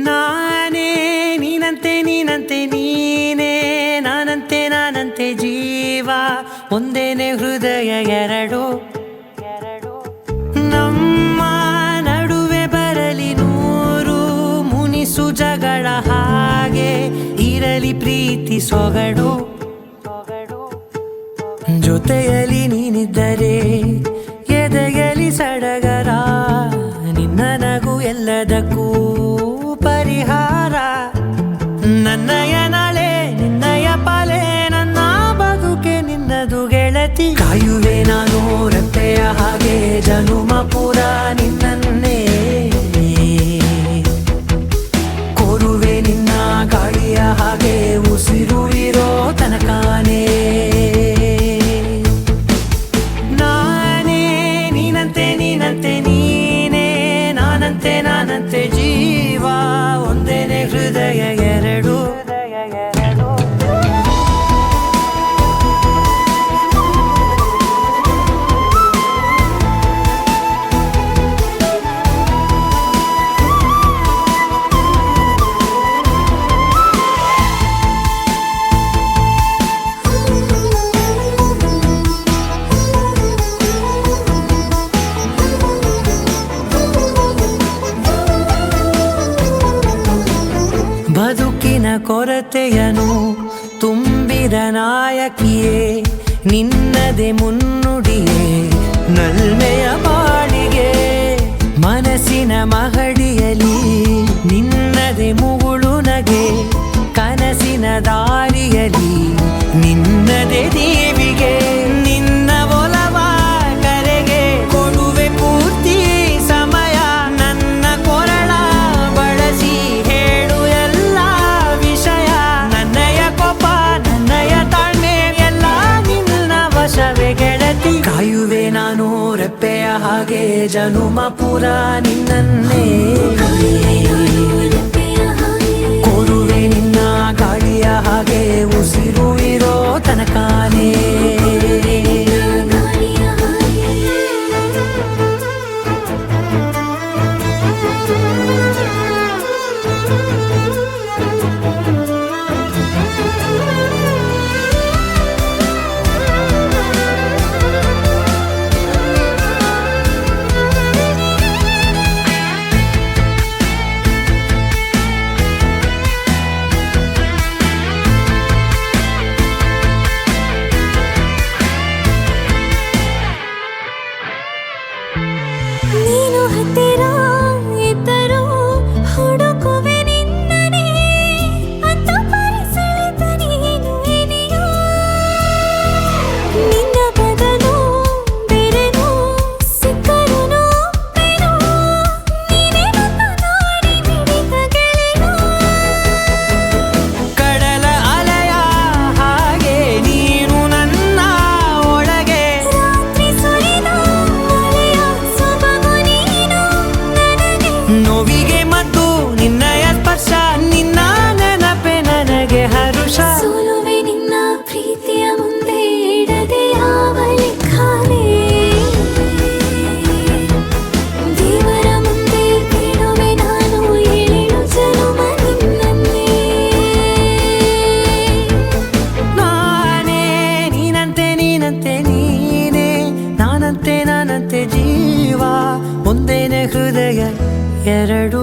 ನಾನೇ ನೀನಂತೆ ನೀನಂತೆ ನೀನೇ ನಾನಂತೆ ನಾನಂತೆ ಜೀವ ಒಂದೇನೆ ಹೃದಯ ಎರಡು ನಮ್ಮ ನಡುವೆ ಬರಲಿ ನೂರು ಮುನಿಸು ಜಗಳ ಹಾಗೆ ಇರಲಿ ಪ್ರೀತಿ ಸೊಗಡು ಜೊತೆಯಲ್ಲಿ ನೀನಿದ್ದರೆ ಎದೆಯಲಿ ಸಡಗರ ನಿನ್ನ ನಗು ಎಲ್ಲದಕ್ಕೂ ಪರಿಹಾರ ನನ್ನಯ ನಾಳೆ ನಿನ್ನಯ ಪಾಲೆ ನನ್ನ ಬದುಕೆ ನಿನ್ನದು ಗೆಳತಿ ಕಾಯುವೆ ನಾನು ರೆಪ್ಪೆಯ ಹಾಗೆ ಜನುಮ ಪುರ ನಿನ್ನನ್ನೇ ಕೋರುವೆ ನಿನ್ನ ಗಾಳಿಯ ಹಾಗೆ ಉಸಿರು ಇರೋ ತನಕಾನೇ ನಾನೇ ನೀನಂತೆ ನೀನಂತೆ ನೀನೇ ನಾನಂತೆ ನಾನಂತೆ ಜೀವ ಒಂದೇನೆ ಹೃದಯ ಎರಡು ಬದುಕಿನ ಕೊರತೆಯನು ತುಂಬಿದ ನಾಯಕಿಯೇ ನಿನ್ನದೆ ಮುನ್ನುಡಿಯೇ ನಲ್ಮೆಯ ಬಾಳಿಗೆ ಮನಸ್ಸಿನ ಮಹಡಿಯಲಿ ನಿನ್ನದೆ ಮುಗುಳು ನಗೆ ಕನಸಿನ ದಾರಿಯಲಿ ನಿನ್ನದೆ ದೇವಿಗೆ ನಿನ್ನ ಒಲವ ಕರೆಗೆ ಕೊಡುವೆ ಪೂರ್ತಿ ಸಮಯ ನನ್ನ ಕೊರಳ ಬಳಸಿ ಹೇಳು ಎಲ್ಲ ವಿಷಯ ನನ್ನಯ ಕೋಪ ನನ್ನಯ ತಾಳ್ಮೆ ಎಲ್ಲ ನಿನ್ನ ವಶವೇ ಗೆಳತಿ ಕಾಯುವೆ ನಾನು ರೆಪ್ಪೆಯ ಹಾಗೆ ಜನುಮ ಪುರ ನಿನ್ನನ್ನೇ ಕೋರುವೆ ನಿನ್ನ ಗಾಳಿಯ ಹಾಗೆ ಉಸಿರು ಇರೋ ತನಕಾನೇ ನೀನು ಹತ್ತಿರ ಇದ್ದರೂ ಹುಡುಕುವೆ ನಿನ್ನನೇ ಅಂತ ಪರಿಸಳಿತ ನೀನು ಏನೆಯೋ ನಿನ್ನ ಬದಲು ಬೇರೆನೋ ಸಿಕ್ಕರೂ ಬೇನೋ ನೀನೇ ನನ್ನ ನಾಡಿ ಮಿಡಿದ ಗೆಳೆಯೋ ಕಡಲ ಅಲೆಯ ಹಾಗೆ ನೀನು ನನ್ನ ಒಳಗೆ ರಾತ್ರಿ ಸುರಿದ ಮಳೆಯ ಸೊಬಗು ನೀನು ನನಗೆ ನೋವಿಗೆ ಮತ್ತು ನಿನ್ನಯ ಸ್ಪರ್ಶ ನಿನ್ನ ನೆನಪೆ ನನಗೆ ಹರುಷ ಸೋಲುವೆ ನಿನ್ನ ಪ್ರೀತಿಯ ಮುಂದೆ ಇಡದೆ ಯಾವ ಲೆಕ್ಕನೇ ದೇವರ ಮುಂದೆ ಬೇಡುವೆ ನಾನು ಏಳು ಜನುಮ ನಿನ್ನನ್ನೇ ನಾನೇ ನೀನಂತೆ ನೀನಂತೆ ನೀನೇ ನಾನಂತೆ ನಾನಂತೆ ಜೀವ ಒಂದೇನೆ ಹೃದಯ ಎರಡು